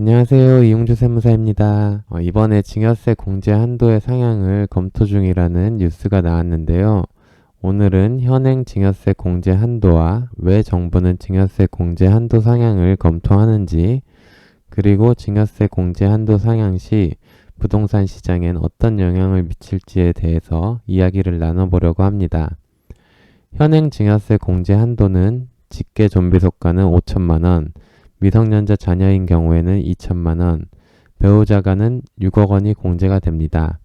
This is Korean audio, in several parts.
안녕하세요. 이용주 세무사입니다. 이번에 증여세 공제 한도의 상향을 검토 중이라는 뉴스가 나왔는데요. 오늘은 현행 증여세 공제 한도와 왜 정부는 증여세 공제 한도 상향을 검토하는지, 그리고 증여세 공제 한도 상향 시 부동산 시장엔 어떤 영향을 미칠지에 대해서 이야기를 나눠보려고 합니다. 현행 증여세 공제 한도는 직계 좀비속가는 5천만원, 미성년자 자녀인 경우에는 2천만원, 배우자가는 6억 원이 공제가 됩니다.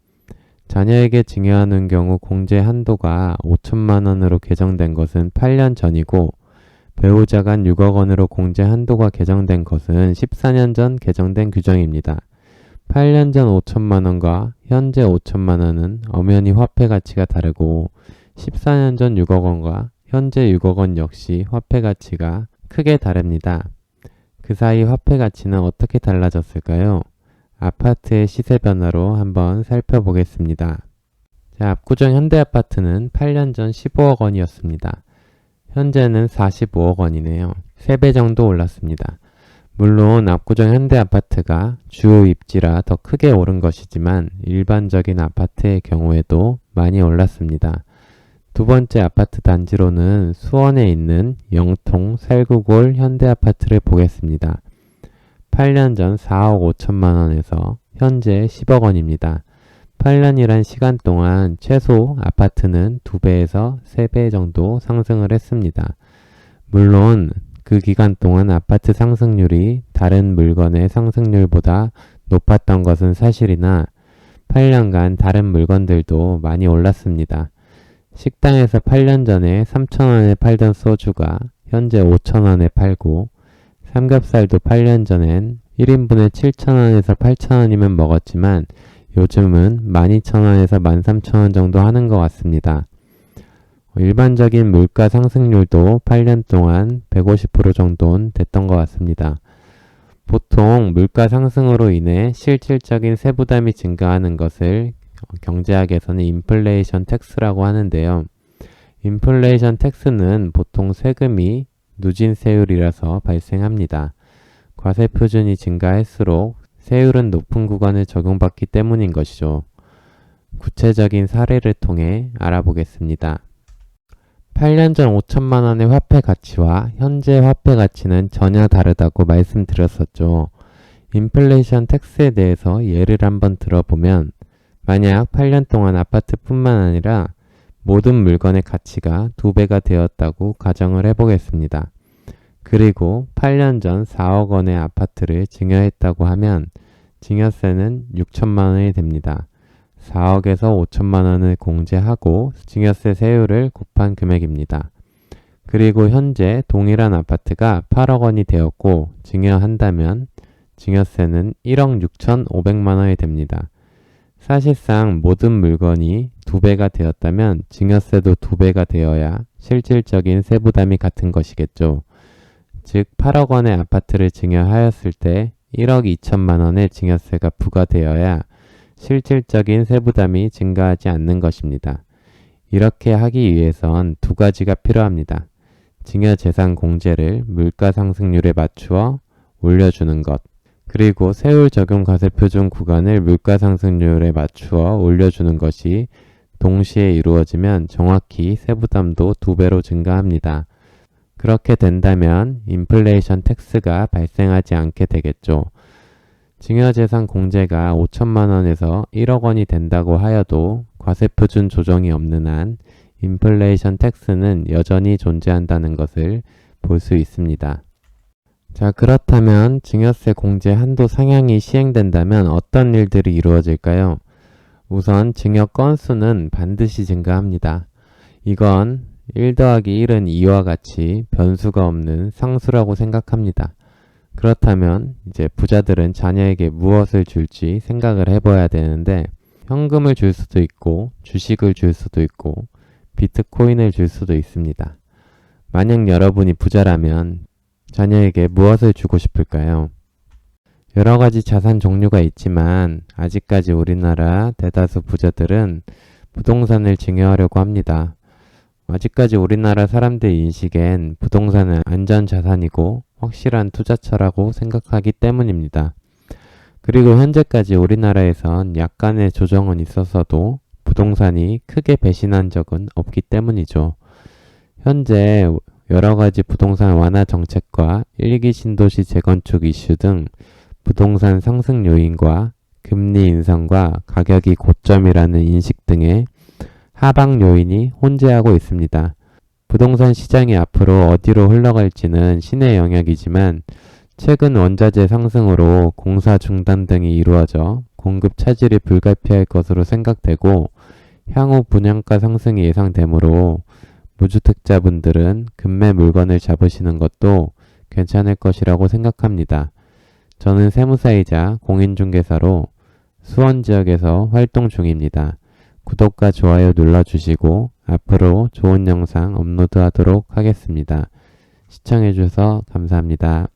자녀에게 증여하는 경우 공제 한도가 5천만 원으로 개정된 것은 8년 전이고, 배우자간 6억 원으로 공제 한도가 개정된 것은 14년 전 개정된 규정입니다. 8년 전 5천만 원과 현재 5천만 원은 엄연히 화폐 가치가 다르고, 14년 전 6억 원과 현재 6억 원 역시 화폐 가치가 크게 다릅니다. 그 사이 화폐 가치는 어떻게 달라졌을까요? 아파트의 시세 변화로 한번 살펴보겠습니다. 압구정 현대아파트는 8년 전 15억 원이었습니다. 현재는 45억 원이네요. 3배 정도 올랐습니다. 물론 압구정 현대아파트가 주요 입지라 더 크게 오른 것이지만 일반적인 아파트의 경우에도 많이 올랐습니다. 두 번째 아파트 단지로는 수원에 있는 영통 살구골 현대아파트를 보겠습니다. 8년 전 4억 5천만 원에서 현재 10억 원입니다. 8년이란 시간 동안 최소 아파트는 2배에서 3배 정도 상승을 했습니다. 물론 그 기간 동안 아파트 상승률이 다른 물건의 상승률보다 높았던 것은 사실이나 8년간 다른 물건들도 많이 올랐습니다. 식당에서 8년 전에 3,000원에 팔던 소주가 현재 5,000원에 팔고, 삼겹살도 8년 전엔 1인분에 7,000원에서 8,000원이면 먹었지만 요즘은 12,000원에서 13,000원 정도 하는 것 같습니다. 일반적인 물가 상승률도 8년 동안 150% 정도는 됐던 것 같습니다. 보통 물가 상승으로 인해 실질적인 세부담이 증가하는 것을 경제학에서는 인플레이션 텍스라고 하는데요. 인플레이션 텍스는 보통 세금이 누진세율이라서 발생합니다. 과세 표준이 증가할수록 세율은 높은 구간을 적용받기 때문인 것이죠. 구체적인 사례를 통해 알아보겠습니다. 8년 전 5천만 원의 화폐 가치와 현재 화폐 가치는 전혀 다르다고 말씀드렸었죠. 인플레이션 텍스에 대해서 예를 한번 들어보면, 만약 8년 동안 아파트뿐만 아니라 모든 물건의 가치가 2배가 되었다고 가정을 해보겠습니다. 그리고 8년 전 4억 원의 아파트를 증여했다고 하면 증여세는 6천만 원이 됩니다. 4억에서 5천만 원을 공제하고 증여세 세율을 곱한 금액입니다. 그리고 현재 동일한 아파트가 8억 원이 되었고 증여한다면 증여세는 1억 6,500만 원이 됩니다. 사실상 모든 물건이 2배가 되었다면 증여세도 2배가 되어야 실질적인 세부담이 같은 것이겠죠. 즉 8억 원의 아파트를 증여하였을 때 1억 2천만 원의 증여세가 부과되어야 실질적인 세부담이 증가하지 않는 것입니다. 이렇게 하기 위해선 두 가지가 필요합니다. 증여재산 공제를 물가 상승률에 맞추어 올려주는 것, 그리고 세율 적용 과세표준 구간을 물가 상승률에 맞추어 올려주는 것이 동시에 이루어지면 정확히 세부담도 2배로 증가합니다. 그렇게 된다면 인플레이션 텍스가 발생하지 않게 되겠죠. 증여재산 공제가 5천만 원에서 1억 원이 된다고 하여도 과세표준 조정이 없는 한 인플레이션 텍스는 여전히 존재한다는 것을 볼 수 있습니다. 그렇다면 증여세 공제 한도 상향이 시행된다면 어떤 일들이 이루어질까요? 우선 증여 건수는 반드시 증가합니다. 이건 1 더하기 1은 2와 같이 변수가 없는 상수라고 생각합니다. 그렇다면 이제 부자들은 자녀에게 무엇을 줄지 생각을 해봐야 되는데, 현금을 줄 수도 있고 주식을 줄 수도 있고 비트코인을 줄 수도 있습니다. 만약 여러분이 부자라면 자녀에게 무엇을 주고 싶을까요? 여러 가지 자산 종류가 있지만 아직까지 우리나라 대다수 부자들은 부동산을 증여하려고 합니다. 아직까지 우리나라 사람들 인식엔 부동산은 안전자산이고 확실한 투자처라고 생각하기 때문입니다. 그리고 현재까지 우리나라에선 약간의 조정은 있었어도 부동산이 크게 배신한 적은 없기 때문이죠. 현재 여러 가지 부동산 완화 정책과 일기 신도시 재건축 이슈 등 부동산 상승 요인과 금리 인상과 가격이 고점이라는 인식 등의 하방 요인이 혼재하고 있습니다. 부동산 시장이 앞으로 어디로 흘러갈지는 신의 영역이지만 최근 원자재 상승으로 공사 중단 등이 이루어져 공급 차질이 불가피할 것으로 생각되고 향후 분양가 상승이 예상되므로 무주택자분들은 급매 물건을 잡으시는 것도 괜찮을 것이라고 생각합니다. 저는 세무사이자 공인중개사로 수원 지역에서 활동 중입니다. 구독과 좋아요 눌러주시고 앞으로 좋은 영상 업로드하도록 하겠습니다. 시청해주셔서 감사합니다.